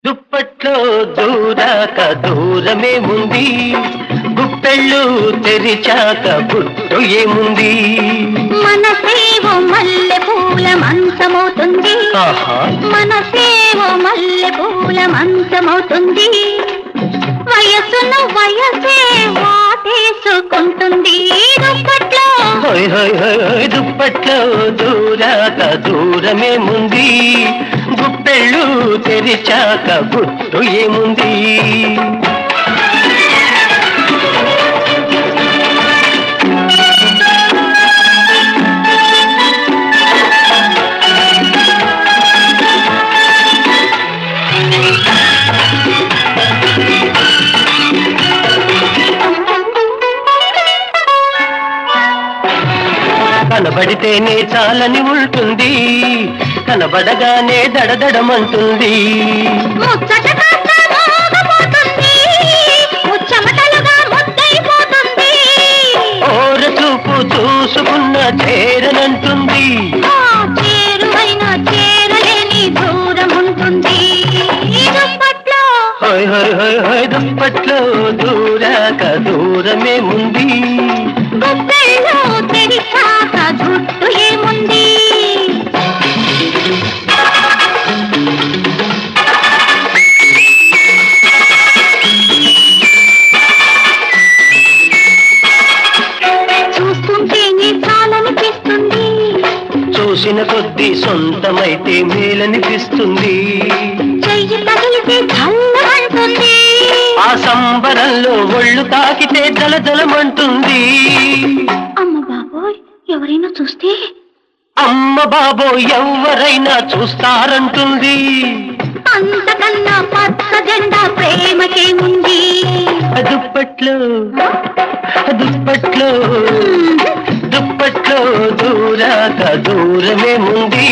దుప్పట్లో దూరాక దూరమేముంది, గుప్పెళ్ళు తెరిచాక గుట్టు ఏముంది. మనసేవో మల్లె పూల మంచమవుతుంది, మనసేవో మల్లె పూల మంచమవుతుంది. వయసును వయసే వాటేసుకుంటుంది. దుప్పట్లో దుప్పట్లో దూరాక దూరమేముంది, గుప్పెళ్ళు తెరిచాక గుట్టు ఏముంది. కనబడితేనే చాలని ఉంటుంది, కనబడగానే దడదడమంటుంది. ఓర చూపు చూసుకున్న చేరనంటుంది, చేరువైన చేరలేని దూరం ఉంటుంది. దుప్పట్లో దూరాక దూరమేముంది, గుప్పెళ్ళు తెరిచాక గుట్టు ఏముంది. చూస్తుంటేనే చాలనిపిస్తుంది, చూసిన కొద్దీ సొంతమైతే మేలనిపిస్తుంది. చెయ్యి తగిలితే చల్లమంటుంది, ఆ సంబరంలో ఒళ్ళు తాకితే జలజలమంటుంది. అమ్మ బాబోయ్ ఎవరైనా చూస్తే, అమ్మ బాబో ఎవరైనా చూస్తారంటుంది. అంతకన్నా పచ్చ జెండా ప్రేమకేముంది. దుప్పట్లో దుప్పట్లో దుప్పట్లో దూరాక దూరమేముంది,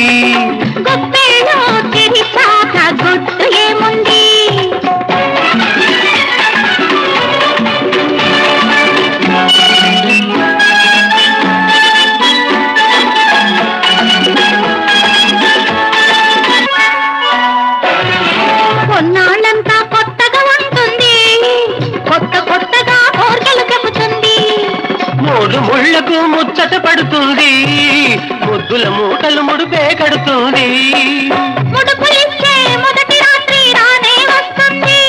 గుప్పెళ్ళు తెరిచాక గుట్టు ఏముంది. కొన్నాళ్ళంతా కొత్తగా ఉంటుంది, కొత్త కొత్తగా కోర్కెలు చెబుతుంది. మూడు ముళ్లకు ముచ్చట పడుతుంది, ముద్దుల మూటలు ముడిపే కడుతుంది. ముడుపులిచ్చే మొదటి రాత్రి రానే వస్తుంది,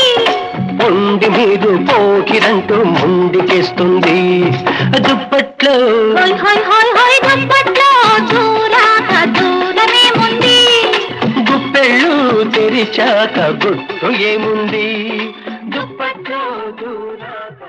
ముండి మీరు పోకిరంటూ ముండికేస్తుంది. దుప్పట్లో దుప్పట్లో దూరాక దూరమేముంది, గుప్పెళ్ళు తెరిచాక గుట్టు ఏముంది. దుప్పట్లో దూరాక